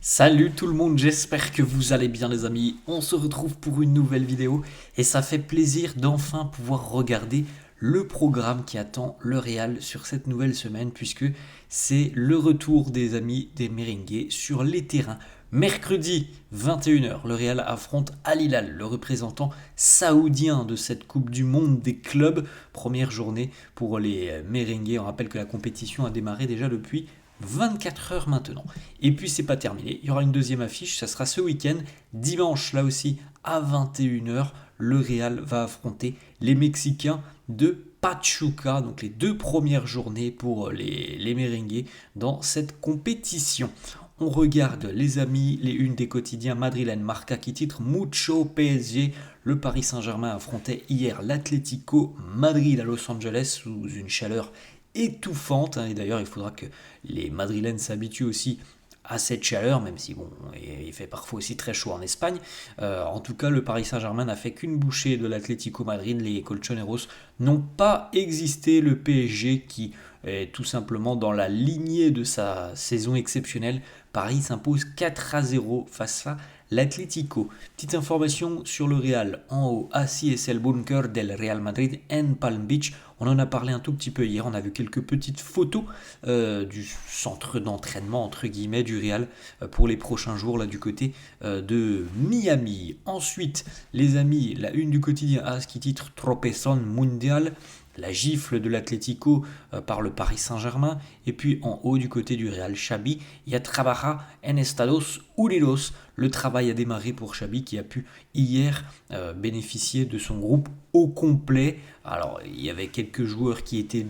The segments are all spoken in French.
Salut tout le monde, j'espère que vous allez bien les amis. On se retrouve pour une nouvelle vidéo et ça fait plaisir d'enfin pouvoir regarder le programme qui attend le Real sur cette nouvelle semaine puisque c'est le retour des amis des Merengues sur les terrains. Mercredi 21h, le Real affronte Al Hilal, le représentant saoudien de cette Coupe du Monde des clubs. Première journée pour les Merengues. On rappelle que la compétition a démarré déjà depuis 24 heures maintenant. Et puis c'est pas terminé, il y aura une deuxième affiche, ça sera ce week-end, dimanche là aussi à 21h, le Real va affronter les Mexicains de Pachuca, donc les deux premières journées pour les Merengues dans cette compétition. On regarde les amis, les unes des quotidiens madrilènes, Marca qui titre Mucho PSG. Le Paris Saint-Germain affrontait hier l'Atlético Madrid à Los Angeles sous une chaleur étouffante, hein. Et d'ailleurs il faudra que les Madrilènes s'habituent aussi à cette chaleur, même si bon, il fait parfois aussi très chaud en Espagne. En tout cas, le Paris Saint-Germain n'a fait qu'une bouchée de l'Atlético Madrid. Les Colchoneros n'ont pas existé. Le PSG qui est tout simplement dans la lignée de sa saison exceptionnelle. Paris s'impose 4-0 face à l'Atlético. Petite information sur le Real. En haut, assis c'est le bunker del Real Madrid en Palm Beach. On en a parlé un tout petit peu hier. On a vu quelques petites photos du centre d'entraînement entre guillemets du Real pour les prochains jours là du côté de Miami. Ensuite, les amis, la une du quotidien AS qui titre Tropezón Mundial, la gifle de l'Atlético par le Paris Saint-Germain. Et puis en haut du côté du Real, Xavi, il y a Trabaja en Estados Unidos. Le travail a démarré pour Xavi qui a pu hier bénéficier de son groupe au complet. Alors il y avait quelques joueurs qui étaient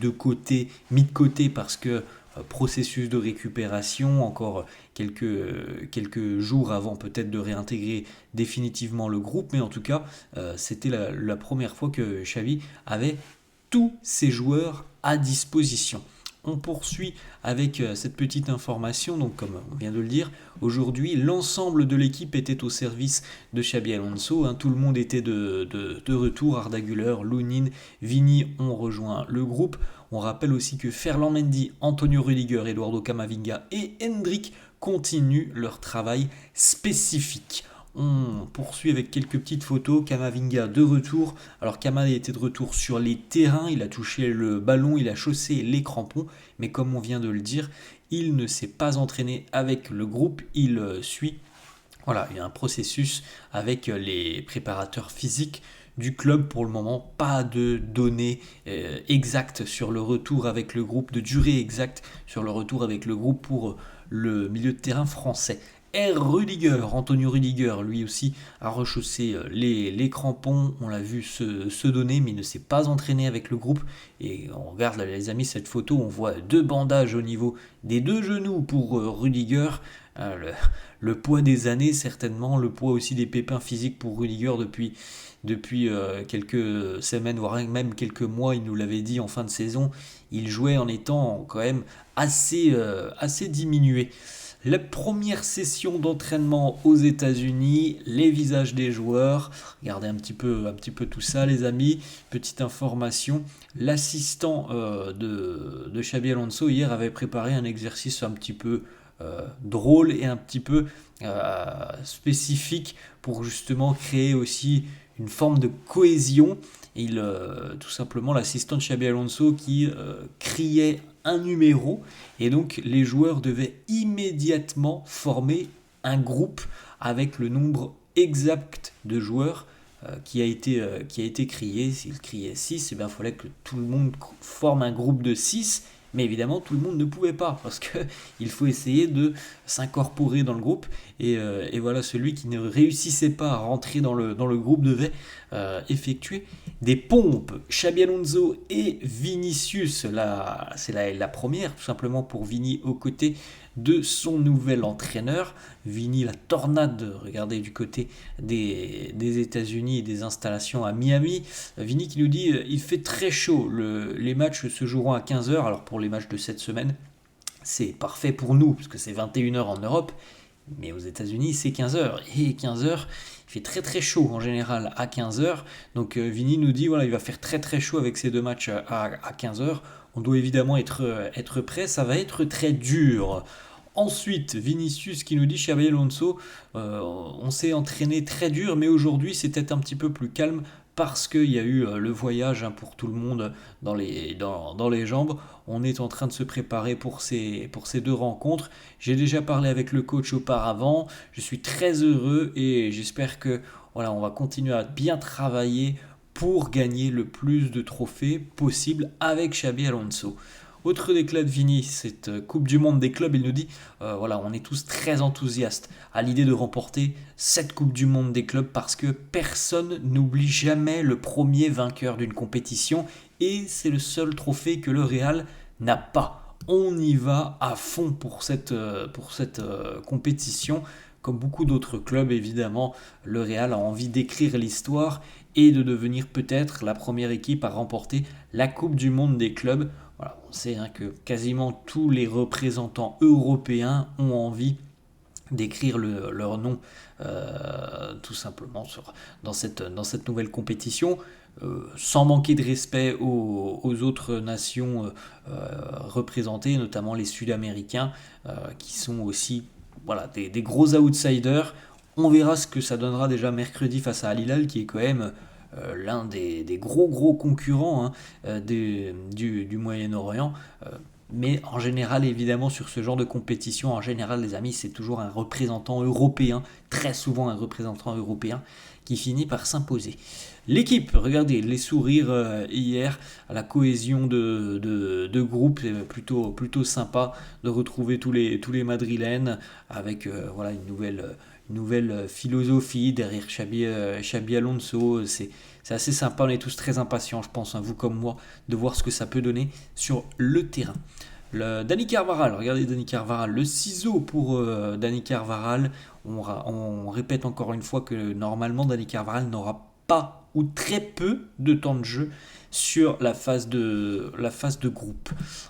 mis de côté parce que processus de récupération, encore quelques jours avant peut-être de réintégrer définitivement le groupe, mais en tout cas c'était la première fois que Xavi avait tous ses joueurs à disposition. On poursuit avec cette petite information, donc comme on vient de le dire, aujourd'hui l'ensemble de l'équipe était au service de Xabi Alonso, hein. Tout le monde était de retour, Arda Güler, Lunin, Vini ont rejoint le groupe. On rappelle aussi que Ferland Mendy, Antonio Rudiger, Eduardo Camavinga et Hendrik continuent leur travail spécifique. On poursuit avec quelques petites photos. Camavinga de retour. Alors Kama était de retour sur les terrains. Il a touché le ballon, il a chaussé les crampons. Mais comme on vient de le dire, il ne s'est pas entraîné avec le groupe. Il suit. Voilà, il y a un processus avec les préparateurs physiques du club pour le moment. Pas de données exactes sur le retour avec le groupe, de durée exacte sur le retour avec le groupe pour le milieu de terrain français. Rudiger, Antonio Rudiger, lui aussi a rechaussé les crampons, on l'a vu se donner, mais il ne s'est pas entraîné avec le groupe. Et on regarde là, les amis, cette photo, on voit deux bandages au niveau des deux genoux pour Rudiger. Le poids des années, certainement, le poids aussi des pépins physiques pour Rudiger depuis quelques semaines, voire même quelques mois, il nous l'avait dit en fin de saison. Il jouait en étant quand même assez diminué. La première session d'entraînement aux États-Unis, les visages des joueurs. Regardez un petit peu tout ça, les amis. Petite information, l'assistant de Xabi Alonso hier avait préparé un exercice un petit peu drôle et un petit peu spécifique pour justement créer aussi une forme de cohésion. Tout simplement l'assistant de Xabi Alonso qui criait un numéro et donc les joueurs devaient immédiatement former un groupe avec le nombre exact de joueurs qui a été crié. S'il criait 6, il fallait que tout le monde forme un groupe de 6. Mais évidemment, tout le monde ne pouvait pas parce qu'il faut essayer de s'incorporer dans le groupe. Et voilà, celui qui ne réussissait pas à rentrer dans le groupe devait effectuer des pompes. Xabi Alonso et Vinicius, c'est la première, tout simplement pour Vini aux côtés de son nouvel entraîneur. Vini, la tornade, regardez du côté des États-Unis et des installations à Miami. Vini qui nous dit il fait très chaud, les matchs se joueront à 15h. Alors pour les matchs de cette semaine, c'est parfait pour nous, parce que c'est 21h en Europe. Mais aux États-Unis, c'est 15h. Et 15h, il fait très très chaud en général à 15h. Donc Vini nous dit voilà, il va faire très très chaud avec ces deux matchs à 15h. On doit évidemment être prêt, ça va être très dur. Ensuite, Vinicius qui nous dit Xabi Alonso, on s'est entraîné très dur, mais aujourd'hui c'était un petit peu plus calme parce qu'il y a eu le voyage pour tout le monde dans les jambes. On est en train de se préparer pour ces deux rencontres. J'ai déjà parlé avec le coach auparavant. Je suis très heureux et j'espère que voilà, on va continuer à bien travailler pour gagner le plus de trophées possible avec Xabi Alonso. Autre déclat de Vini, cette Coupe du Monde des clubs, il nous dit voilà, on est tous très enthousiastes à l'idée de remporter cette Coupe du Monde des clubs parce que personne n'oublie jamais le premier vainqueur d'une compétition et c'est le seul trophée que le Real n'a pas. On y va à fond pour cette compétition. Comme beaucoup d'autres clubs, évidemment, le Real a envie d'écrire l'histoire et de devenir peut-être la première équipe à remporter la Coupe du Monde des clubs. Voilà, on sait que quasiment tous les représentants européens ont envie d'écrire leur nom tout simplement dans cette nouvelle compétition, sans manquer de respect aux autres nations représentées, notamment les Sud-Américains, qui sont aussi voilà, des gros outsiders. On verra ce que ça donnera déjà mercredi face à Al Hilal, qui est quand même l'un des gros concurrents du Moyen-Orient. Mais en général, évidemment, sur ce genre de compétition, en général, les amis, c'est toujours un représentant européen, très souvent un représentant européen, qui finit par s'imposer. L'équipe, regardez, les sourires hier, la cohésion de groupe, c'est plutôt sympa de retrouver tous les Madrilènes avec voilà, une nouvelle philosophie derrière Xabi Alonso. C'est assez sympa, on est tous très impatients, je pense, vous comme moi, de voir ce que ça peut donner sur le terrain. Dani Carvajal, regardez Dani Carvajal, le ciseau pour Dani Carvajal. On répète encore une fois que normalement Dani Carvajal n'aura pas ou très peu de temps de jeu sur la phase de groupe.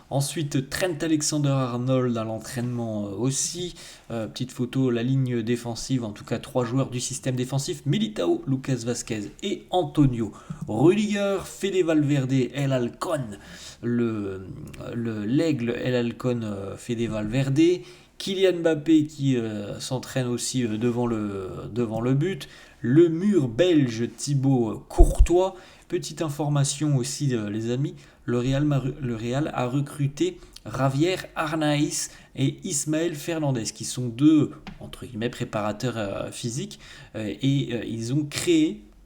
Ensuite, Trent Alexander-Arnold à l'entraînement aussi. Petite photo, la ligne défensive, en tout cas 3 joueurs du système défensif, Militao, Lucas Vazquez et Antonio Rudiger, Fede Valverde, El Halcón, l'aigle El Halcón, Fede Valverde, Kylian Mbappé qui s'entraîne aussi devant le but, le mur belge Thibaut Courtois. Petite information aussi, les amis, le Real a recruté Javier Arnaiz et Ismaël Fernandez, qui sont deux, entre guillemets, préparateurs physiques, et ils ont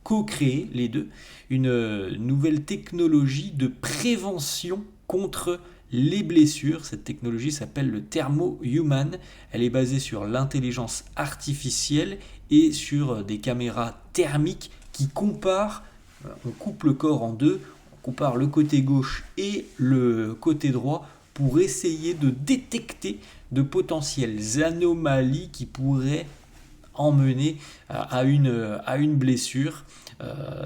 co-créé, les deux, une nouvelle technologie de prévention contre les blessures. Cette technologie s'appelle le Thermo-Human. Elle est basée sur l'intelligence artificielle et sur des caméras thermiques qui comparent. On coupe le corps en deux, on compare le côté gauche et le côté droit pour essayer de détecter de potentielles anomalies qui pourraient emmener à une blessure.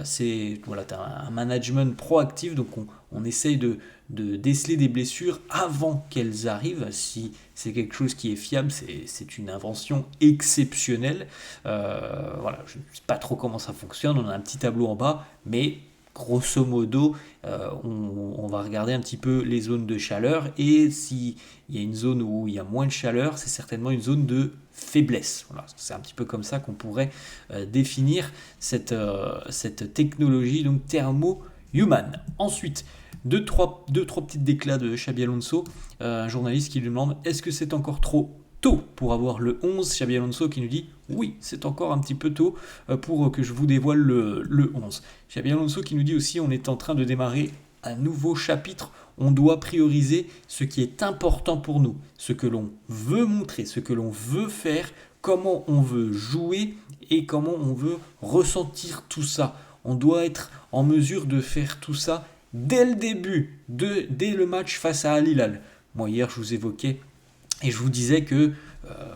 C'est voilà, un management proactif, donc on essaye de déceler des blessures avant qu'elles arrivent. Si c'est quelque chose qui est fiable, c'est une invention exceptionnelle. Voilà, je ne sais pas trop comment ça fonctionne, on a un petit tableau en bas, mais grosso modo, on va regarder un petit peu les zones de chaleur, et s'il y a une zone où il y a moins de chaleur, c'est certainement une zone de faiblesse. Voilà, c'est un petit peu comme ça qu'on pourrait définir cette technologie, donc Thermo-Human. Ensuite, deux, trois petites déclats de Xabi Alonso. Un journaliste qui lui demande: est-ce que c'est encore trop tôt pour avoir le 11? Xabi Alonso qui nous dit: oui, c'est encore un petit peu tôt pour que je vous dévoile le 11. Xabi Alonso qui nous dit aussi: on est en train de démarrer un nouveau chapitre, on doit prioriser ce qui est important pour nous, ce que l'on veut montrer, ce que l'on veut faire, comment on veut jouer et comment on veut ressentir tout ça. On doit être en mesure de faire tout ça dès le début, dès le match face à Al Hilal. Moi hier je vous évoquais et je vous disais que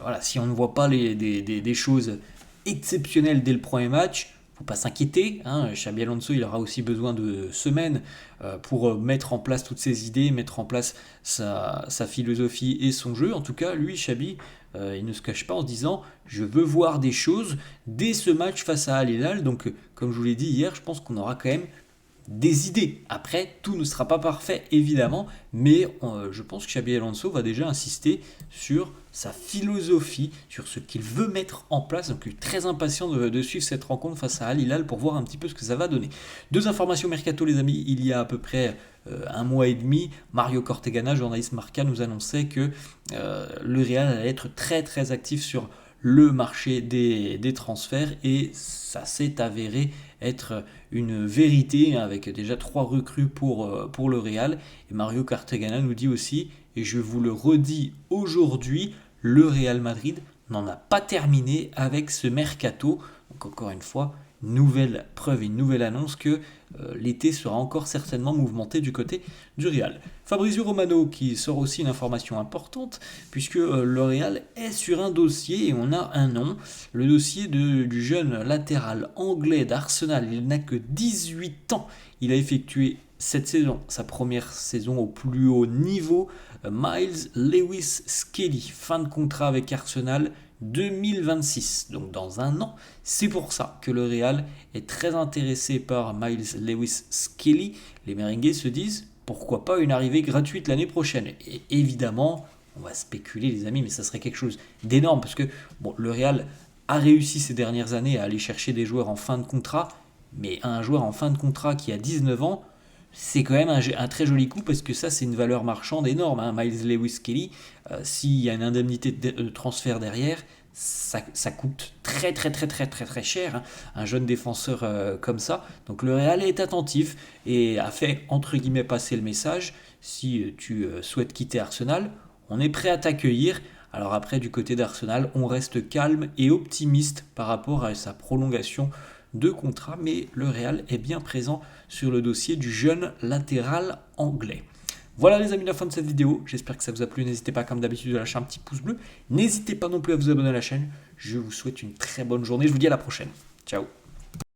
voilà, si on ne voit pas des choses exceptionnelles dès le premier match, il ne faut pas s'inquiéter. Xabi Alonso, il aura aussi besoin de semaines pour mettre en place toutes ses idées, mettre en place sa philosophie et son jeu. En tout cas, lui, Xabi, il ne se cache pas en se disant: je veux voir des choses dès ce match face à Al Hilal. Donc, comme je vous l'ai dit hier, je pense qu'on aura quand même des idées. Après, tout ne sera pas parfait, évidemment, mais je pense que Xabi Alonso va déjà insister sur sa philosophie, sur ce qu'il veut mettre en place. Donc, je suis très impatient de suivre cette rencontre face à Al Hilal pour voir un petit peu ce que ça va donner. Deux informations mercato, les amis. Il y a à peu près un mois et demi, Mario Cortegana, journaliste Marca, nous annonçait que le Real allait être très très actif sur le marché des transferts, et ça s'est avéré être une vérité, avec déjà 3 recrues pour le Real. Et Mario Cortegana nous dit aussi, et je vous le redis aujourd'hui, le Real Madrid n'en a pas terminé avec ce mercato. Donc encore une fois, nouvelle preuve et une nouvelle annonce que l'été sera encore certainement mouvementé du côté du Real. Fabrizio Romano qui sort aussi une information importante, puisque le Real est sur un dossier et on a un nom, le dossier du jeune latéral anglais d'Arsenal. Il n'a que 18 ans, il a effectué cette saison, sa première saison au plus haut niveau, Miles Lewis Skelly, fin de contrat avec Arsenal 2026, donc dans un an. C'est pour ça que le Real est très intéressé par Miles Lewis Skelly. Les Merengues se disent, pourquoi pas une arrivée gratuite l'année prochaine. Et évidemment, on va spéculer les amis, mais ça serait quelque chose d'énorme, parce que bon, le Real a réussi ces dernières années à aller chercher des joueurs en fin de contrat, mais un joueur en fin de contrat qui a 19 ans, c'est quand même un très joli coup, parce que ça c'est une valeur marchande énorme, hein. Miles Lewis Kelly, s'il y a une indemnité de transfert derrière, ça coûte très très très très très très cher, hein, un jeune défenseur comme ça. Donc le Real est attentif et a fait entre guillemets passer le message: si tu souhaites quitter Arsenal, on est prêt à t'accueillir. Alors après, du côté d'Arsenal, on reste calme et optimiste par rapport à sa prolongation de contrat, mais le Real est bien présent sur le dossier du jeune latéral anglais. Voilà les amis, la fin de cette vidéo, j'espère que ça vous a plu. N'hésitez pas comme d'habitude à lâcher un petit pouce bleu, n'hésitez pas non plus à vous abonner à la chaîne. Je vous souhaite une très bonne journée, je vous dis à la prochaine, ciao.